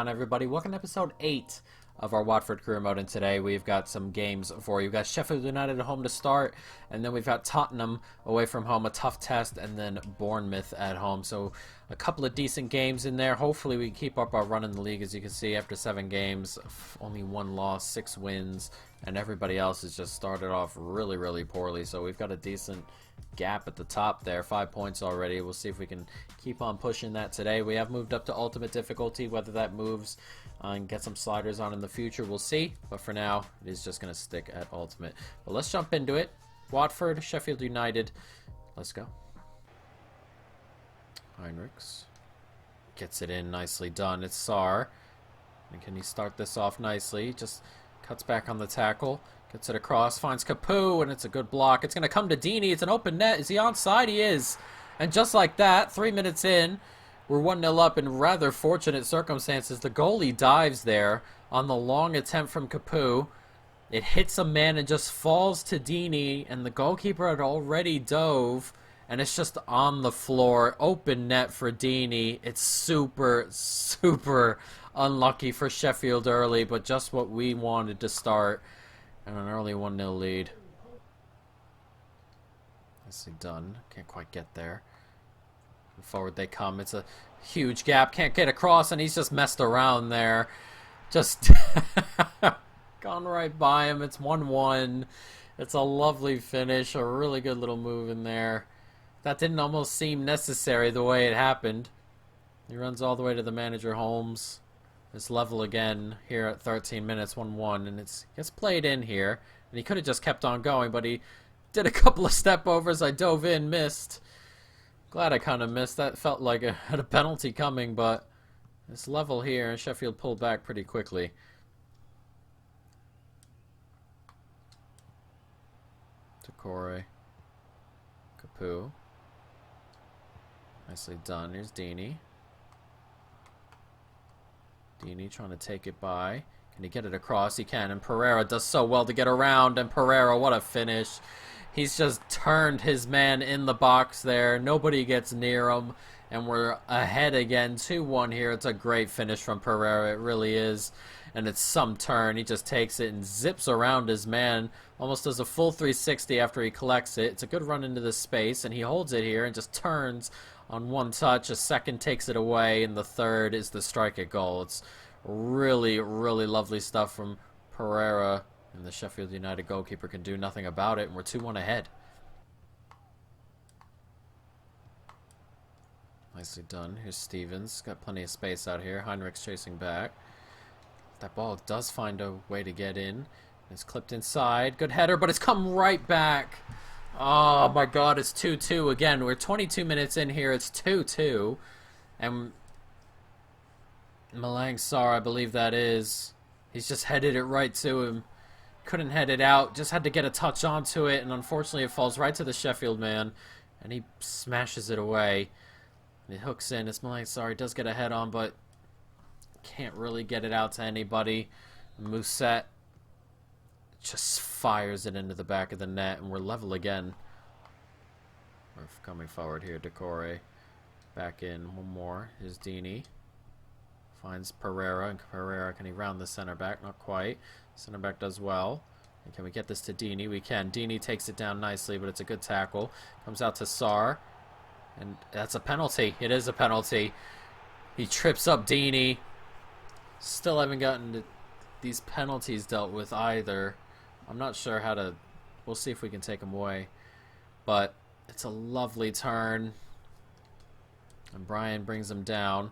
on, everybody? Welcome to episode 8 of our Watford career mode, and today we've got some games for you. We've got Sheffield United at home to start, and then we've got Tottenham away from home, a tough test, and then Bournemouth at home. So a couple of decent games in there. Hopefully we keep up our run in the league. As you can see, after 7 games, only 1 loss, 6 wins, and everybody else has just started off really poorly. So we've got a decent gap at the top there, 5 points already. We'll see if we can keep on pushing that today. We have moved up to ultimate difficulty. Whether that moves and get some sliders on in the future, we'll see, but for now it is just going to stick at ultimate. But let's jump into it. Watford, Sheffield United, let's go. Heinrichs gets it in, nicely done. It's Sarr, and can he start this off nicely? Just cuts back on the tackle. Gets it across, finds Capu, and it's a good block. It's going to come to Deeney. It's an open net. Is he onside? He is. And just like that, 3 minutes in, we're 1-0 up in rather fortunate circumstances. The goalie dives there on the long attempt from Capu. It hits a man and just falls to Deeney, and the goalkeeper had already dove, and it's just on the floor. Open net for Deeney. It's super unlucky for Sheffield early, but just what we wanted to start. And an early 1-0 lead. Nicely done. Can't quite get there. Forward they come. It's a huge gap. Can't get across, and he's just messed around there. Just gone right by him. It's 1-1. It's a lovely finish. A really good little move in there. That didn't almost seem necessary the way it happened. He runs all the way to the manager, Holmes. It's level again here at 13 minutes, 1-1, and it gets played in here. And he could have just kept on going, but he did a couple of step overs. I dove in, missed. Glad I kind of missed. That felt like I had a penalty coming, but it's level here, and Sheffield pulled back pretty quickly. Decore. Capu. Nicely done. Here's Deeney. Deeney trying to take it by. Can he get it across? He can, and Pereira does so well to get around, and Pereira, what a finish. He's just turned his man in the box there. Nobody gets near him, and we're ahead again, 2-1 here. It's a great finish from Pereira, it really is, and it's some turn. He just takes it and zips around his man, almost does a full 360 after he collects it. It's a good run into the space, and he holds it here and just turns on one touch. A second takes it away, and the third is the strike at goal. It's really lovely stuff from Pereira, and the Sheffield United goalkeeper can do nothing about it, and we're 2-1 ahead. Nicely done. Here's Stevens. Got plenty of space out here. Heinrichs chasing back. That ball does find a way to get in. It's clipped inside. Good header, but it's come right back. Oh my god, it's 2-2 again. We're 22 minutes in here. It's 2-2. And Malang Sarr, I believe that is. He's just headed it right to him. Couldn't head it out. Just had to get a touch onto it. And unfortunately, it falls right to the Sheffield man. And he smashes it away. And it hooks in. It's Malang Sarr. He does get a head on, but can't really get it out to anybody. Mousset just fires it into the back of the net, and we're level again. We're coming forward here. Decore back in. One more. Here's Deeney. Finds Pereira, and Pereira, can he round the center back? Not quite. Center back does well. And can we get this to Deeney? We can. Deeney takes it down nicely, but it's a good tackle. Comes out to Sarr, and that's a penalty. It is a penalty. He trips up Deeney. Still haven't gotten these penalties dealt with either. I'm not sure how to... We'll see if we can take them away. But it's a lovely turn. And Brian brings him down.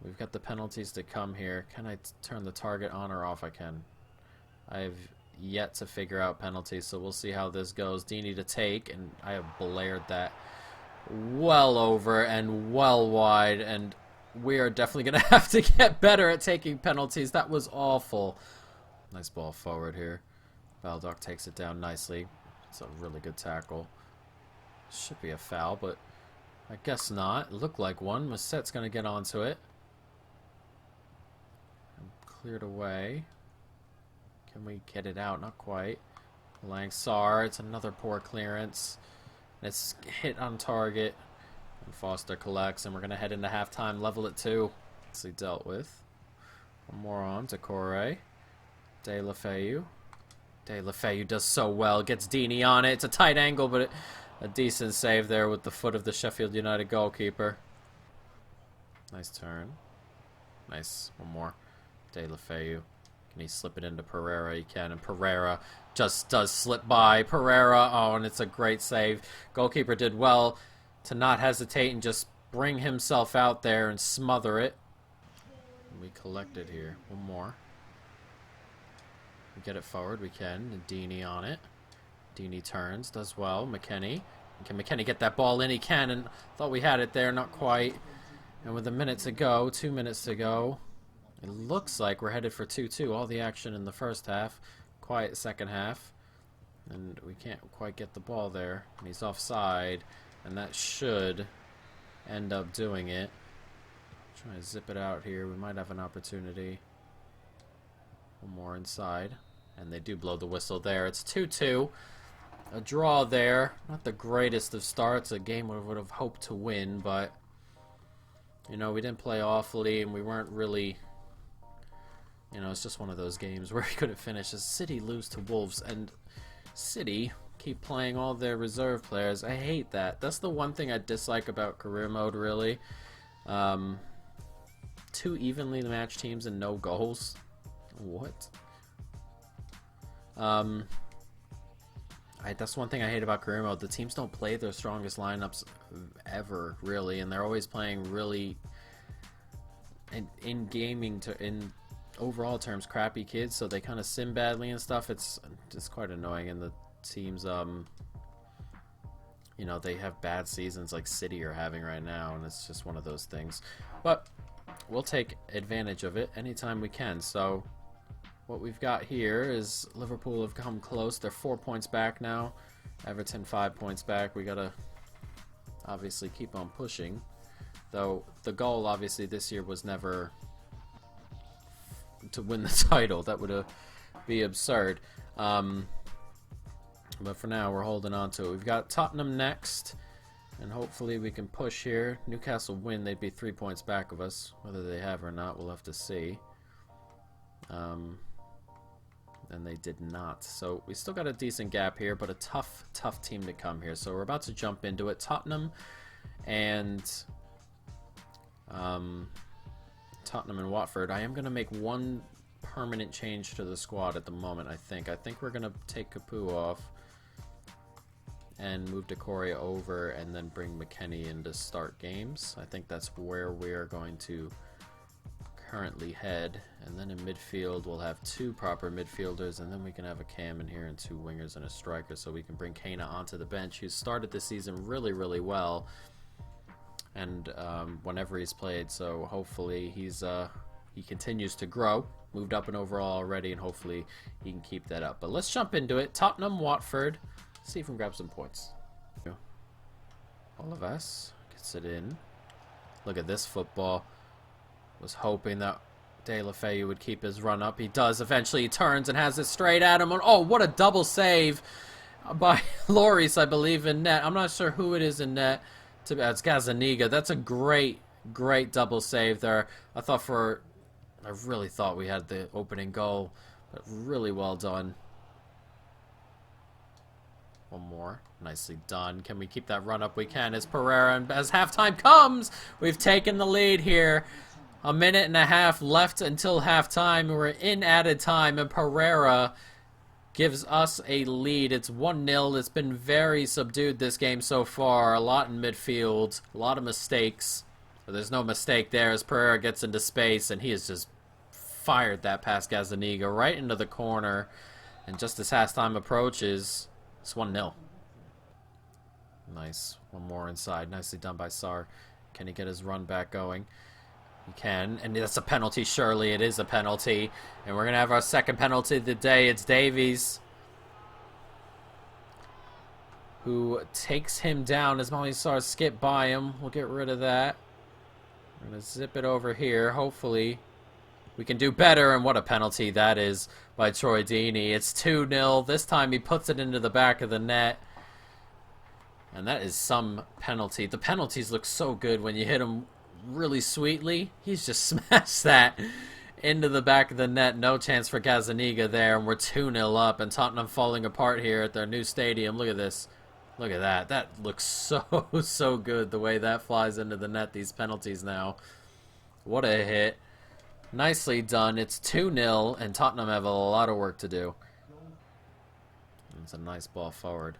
We've got the penalties to come here. Can I turn the target on or off? I can. I've yet to figure out penalties, so we'll see how this goes. Deeney to take, and I have blared that well over and well wide, and we are definitely going to have to get better at taking penalties. That was awful. Nice ball forward here. Baldock takes it down nicely. It's a really good tackle. Should be a foul, but I guess not. It looked like one. Mousset's going to get onto it. And cleared away. Can we get it out? Not quite. Malang Sarr. It's another poor clearance. It's hit on target. And Foster collects, and we're going to head into halftime, level at 2. Nicely dealt with. One more on to Corey. De La Feu. De La Feu does so well. Gets Deeney on it. It's a tight angle, but a decent save there with the foot of the Sheffield United goalkeeper. Nice turn. Nice. One more. De La Feu. Can he slip it into Pereira? He can, and Pereira just does slip by. Pereira, oh, and it's a great save. Goalkeeper did well to not hesitate and just bring himself out there and smother it. We collect it here. One more. We get it forward. We can. And Deeney on it. Deeney turns. Does well. McKennie. Can McKennie get that ball in? He can. And thought we had it there. Not quite. And with a minute to go, 2 minutes to go, it looks like we're headed for 2-2. All the action in the first half. Quiet second half. And we can't quite get the ball there. And he's offside. And that should end up doing it. Trying to zip it out here. We might have an opportunity. One more inside. And they do blow the whistle there. It's 2-2. A draw there. Not the greatest of starts. A game we would have hoped to win, but you know, we didn't play awfully and we weren't really, you know, it's just one of those games where we couldn't finish. As City lose to Wolves, and City keep playing all their reserve players. I hate that. That's the one thing I dislike about career mode, really. Two evenly matched teams and no goals. What? That's one thing I hate about career mode. The teams don't play their strongest lineups ever, really, and they're always playing really, in overall terms, crappy kids. So they kind of sim badly and stuff. It's quite annoying, and the teams, you know, they have bad seasons like City are having right now, and it's just one of those things. But we'll take advantage of it anytime we can. So what we've got here is Liverpool have come close. They're 4 points back now. Everton 5 points back. We gotta obviously keep on pushing. Though the goal obviously this year was never to win the title. That would be absurd. But for now we're holding on to it. We've got Tottenham next. And hopefully we can push here. Newcastle win, they'd be 3 points back of us. Whether they have or not, we'll have to see. And they did not. So we still got a decent gap here, but a tough team to come here. So we're about to jump into it. Tottenham and Watford. I am going to make one permanent change to the squad at the moment, I think. I think we're going to take Capu off and move Decore over and then bring McKennie in to start games. I think that's where we are going to currently head. And then in midfield we'll have 2 proper midfielders, and then we can have a cam in here and 2 wingers and a striker, so we can bring Kana onto the bench, who started the season really well, and whenever he's played, so hopefully he continues to grow. Moved up in overall already, and hopefully he can keep that up. But let's jump into it. Tottenham, Watford. See if we can grab some points. Olaves gets it in. Look at this football. Was hoping that De La Feu would keep his run up. He does. Eventually he turns and has it straight at him. Oh, what a double save by Lloris, I believe, in net. I'm not sure who it is in net. It's Gazzaniga. That's a great double save there. I really thought we had the opening goal, but really well done. One more. Nicely done. Can we keep that run up? We can. As Pereira, and as halftime comes, we've taken the lead here. A minute and a half left until halftime. We're in added time, and Pereira gives us a lead. It's 1-0. It's been very subdued this game so far. A lot in midfield. A lot of mistakes. But there's no mistake there as Pereira gets into space, and he has just fired that past Gazzaniga right into the corner. And just as halftime approaches, it's 1-0. Nice. One more inside. Nicely done by Sarr. Can he get his run back going? He can, and that's a penalty. Surely it is a penalty, and we're gonna have our second penalty of the day. It's Davies who takes him down as Molly Sarr skip by him. We'll get rid of that. We're gonna zip it over here. Hopefully we can do better, and what a penalty that is by Troy Deeney. It's 2-0. This time he puts it into the back of the net, and that is some penalty. The penalties look so good when you hit them really sweetly. He's just smashed that into the back of the net. No chance for Gazzaniga there, and we're 2-0 up, and Tottenham falling apart here at their new stadium. Look at this. Look at that. That looks so, so good, the way that flies into the net, these penalties now. What a hit. Nicely done. It's 2-0, and Tottenham have a lot of work to do. It's a nice ball forward.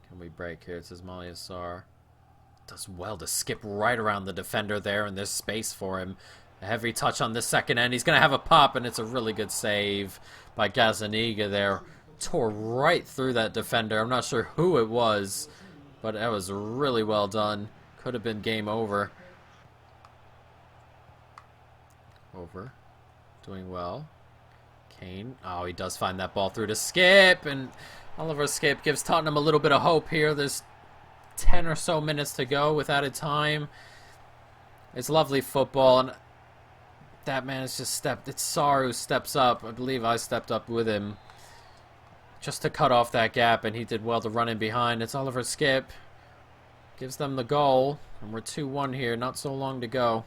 Can we break here? It says Malyasar. Does well to skip right around the defender there, and there's space for him. A heavy touch on the second end. He's going to have a pop, and it's a really good save by Gazzaniga there. Tore right through that defender. I'm not sure who it was, but that was really well done. Could have been game over. Doing well. Kane. Oh, he does find that ball through to Skip, and Oliver Skip gives Tottenham a little bit of hope here. There's 10 or so minutes to go with added time. It's lovely football, and that man has just stepped. It's Sarr who steps up. I believe I stepped up with him just to cut off that gap, and he did well to run in behind. It's Oliver Skip. Gives them the goal, and we're 2-1 here. Not so long to go.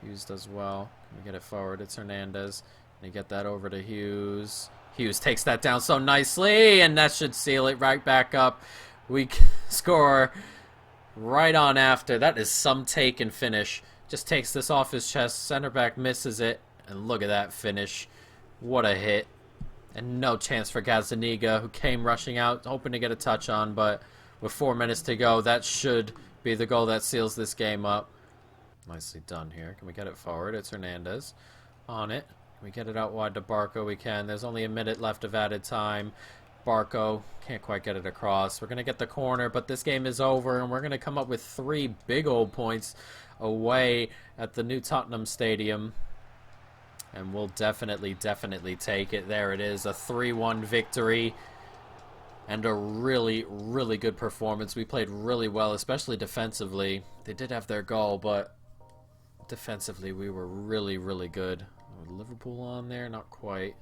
Hughes does well. Can we get it forward? It's Hernandez. And you get that over to Hughes. Hughes takes that down so nicely, and that should seal it right back up. We score right on after. That is some take and finish. Just takes this off his chest. Center back misses it, and look at that finish. What a hit. And no chance for Gazzaniga, who came rushing out, hoping to get a touch on, but with 4 minutes to go, that should be the goal that seals this game up. Nicely done here. Can we get it forward? It's Hernandez on it. Can we get it out wide to Barco? We can. There's only a minute left of added time. Barco can't quite get it across. We're going to get the corner, but this game is over, and we're going to come up with 3 big old points away at the new Tottenham Stadium. And we'll definitely take it. There it is, a 3-1 victory. And a really, really good performance. We played really well, especially defensively. They did have their goal, but defensively we were really, really good. Liverpool on there? Not quite.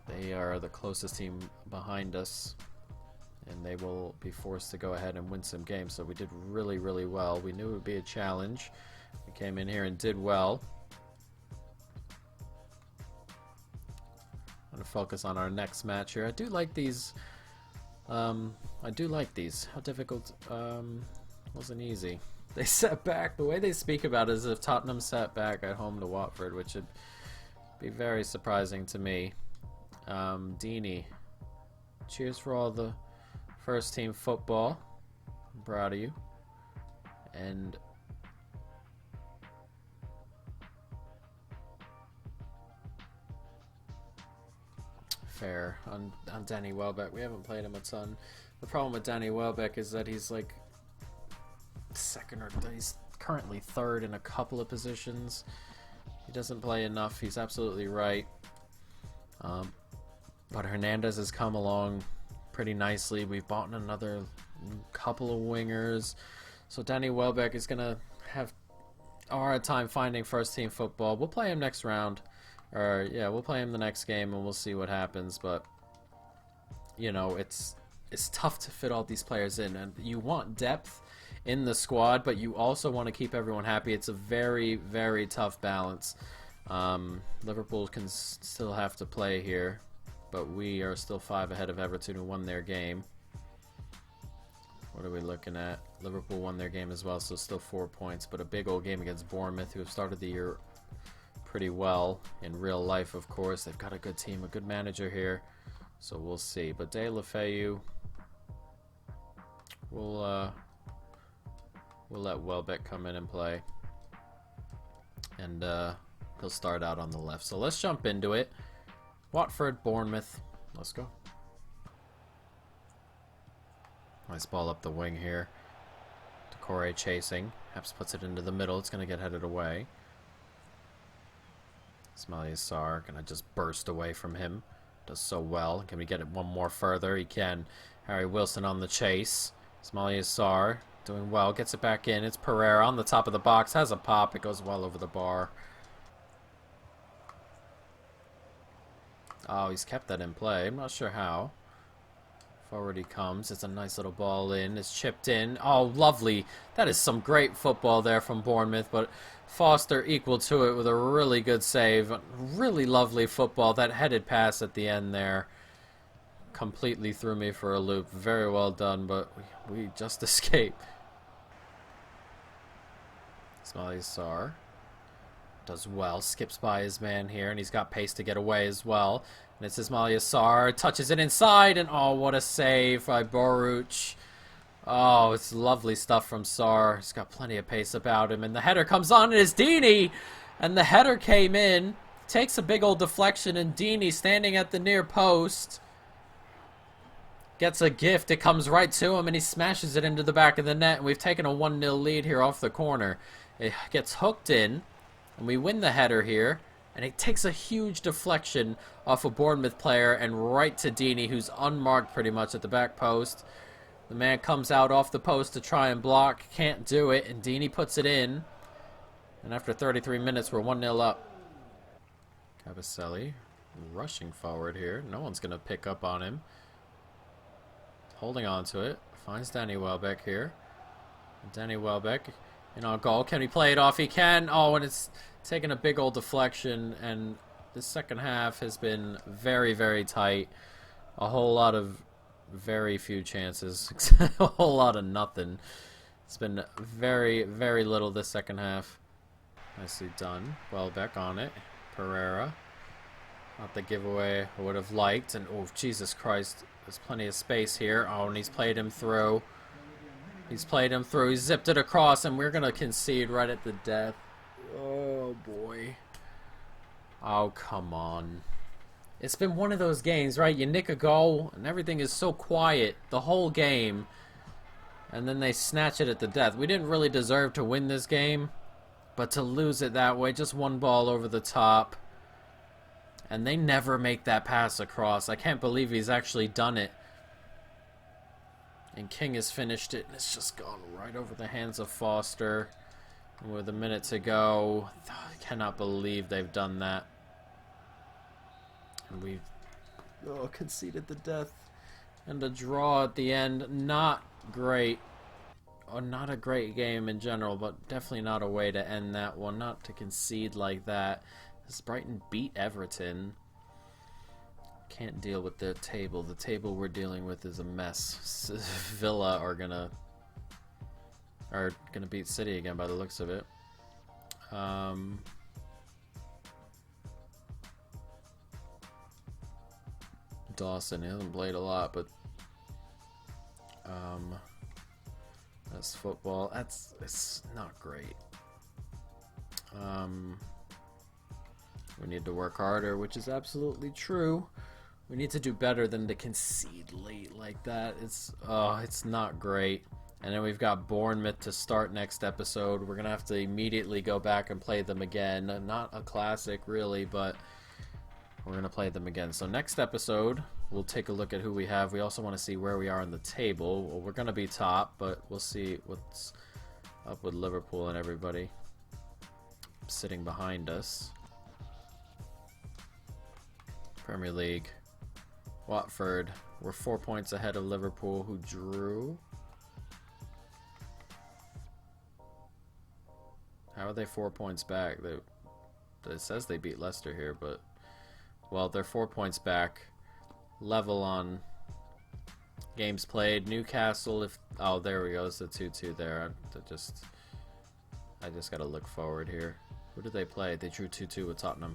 They are the closest team behind us, and they will be forced to go ahead and win some games. So we did really, really well. We knew it would be a challenge. We came in here and did well. I'm going to focus on our next match here. I do like these. How difficult wasn't easy. They sat back. The way they speak about it is as if Tottenham sat back at home to Watford, which would be very surprising to me. Deeney, cheers for all the first team football. I'm proud of you. And fair on Danny Welbeck. We haven't played him a ton. The problem with Danny Welbeck is that he's like second, or he's currently third in a couple of positions. He doesn't play enough. He's absolutely right. But Hernandez has come along pretty nicely. We've bought another couple of wingers. So Danny Welbeck is going to have a hard time finding first team football. We'll play him next round. Or, yeah, we'll play him the next game and we'll see what happens. But, you know, it's tough to fit all these players in. And you want depth in the squad, but you also want to keep everyone happy. It's a very, very tough balance. Liverpool can still have to play here, but we are still 5 ahead of Everton, who won their game. What are we looking at? Liverpool won their game as well, so still 4 points, but a big old game against Bournemouth, who have started the year pretty well in real life, of course. They've got a good team, a good manager here, so we'll see. But De La Feu, we'll let Welbeck come in and play, and he'll start out on the left. So let's jump into it. Watford, Bournemouth. Let's go. Nice ball up the wing here. Decore chasing. Haps puts it into the middle. It's going to get headed away. Malyasar going to just burst away from him. Does so well. Can we get it one more further? He can. Harry Wilson on the chase. Malyasar doing well. Gets it back in. It's Pereira on the top of the box. Has a pop. It goes well over the bar. Oh, he's kept that in play. I'm not sure how. Forward he comes. It's a nice little ball in. It's chipped in. Oh, lovely. That is some great football there from Bournemouth, but Foster equal to it with a really good save. Really lovely football. That headed pass at the end there completely threw me for a loop. Very well done, but we just escaped. Ismail Sarr does well. Skips by his man here, and he's got pace to get away as well. And it's Ismail Sarr, touches it inside, and oh, what a save by Boruc. Oh, it's lovely stuff from Sarr. He's got plenty of pace about him, and the header comes on, and it's Deeney! And the header came in, takes a big old deflection, and Deeney standing at the near post gets a gift. It comes right to him, and he smashes it into the back of the net, and we've taken a 1-0 lead here off the corner. It gets hooked in, and we win the header here. And it takes a huge deflection off a Bournemouth player and right to Deeney, who's unmarked pretty much at the back post. The man comes out off the post to try and block. Can't do it, and Deeney puts it in. And after 33 minutes, we're 1-0 up. Cabaselli rushing forward here. No one's going to pick up on him. Holding on to it. Finds Danny Welbeck here. Danny Welbeck in on goal. Can he play it off? He can. Oh, and it's taken a big old deflection, and the second half has been very, very tight. A whole lot of very few chances. A whole lot of nothing. It's been very, very little this second half. Nicely done. Welbeck on it. Pereira. Not the giveaway I would have liked. And oh, Jesus Christ. There's plenty of space here. Oh, and he's played him through. He's played him through. He's zipped it across, and we're going to concede right at the death. Oh, boy. Oh, come on. It's been one of those games, right? You nick a goal, and everything is so quiet the whole game. And then they snatch it at the death. We didn't really deserve to win this game. But to lose it that way, just one ball over the top. And they never make that pass across. I can't believe he's actually done it. And King has finished it, and it's just gone right over the hands of Foster. And with a minute to go, I cannot believe they've done that. And we've conceded the death. And a draw at the end. Not great. Or not a great game in general, but definitely not a way to end that one. Not to concede like that. As Brighton beat Everton. Can't deal with the table. The table we're dealing with is a mess. Villa are gonna beat City again by the looks of it. Dawson, he hasn't played a lot, but that's football. It's not great. We need to work harder, which is absolutely true. We need to do better than to concede late like that. It's not great. And then we've got Bournemouth to start next episode. We're going to have to immediately go back and play them again. Not a classic, really, but we're going to play them again. So next episode, we'll take a look at who we have. We also want to see where we are in the table. Well, we're going to be top, but we'll see what's up with Liverpool and everybody sitting behind us. Premier League. Watford. We're 4 points ahead of Liverpool, who drew. How are they 4 points back? It says they beat Leicester here, but... Well, they're 4 points back. Level on games played. Newcastle, if... Oh, there we go. It's the 2-2 there. I just got to look forward here. Who did they play? They drew 2-2 with Tottenham.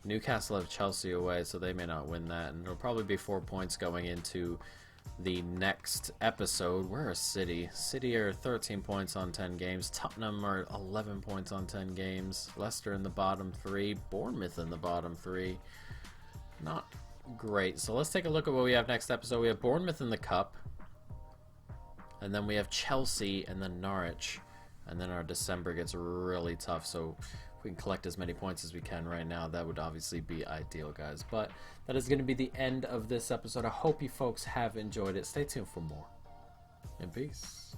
Newcastle have Chelsea away, so they may not win that. And it'll probably be 4 points going into the next episode. Where is City? City are 13 points on 10 games. Tottenham are 11 points on 10 games. Leicester in the bottom 3. Bournemouth in the bottom 3. Not great. So let's take a look at what we have next episode. We have Bournemouth in the Cup. And then we have Chelsea and then Norwich. And then our December gets really tough, so... if we can collect as many points as we can right now, that would obviously be ideal, guys. But that is going to be the end of this episode. I hope you folks have enjoyed it. Stay tuned for more. And peace.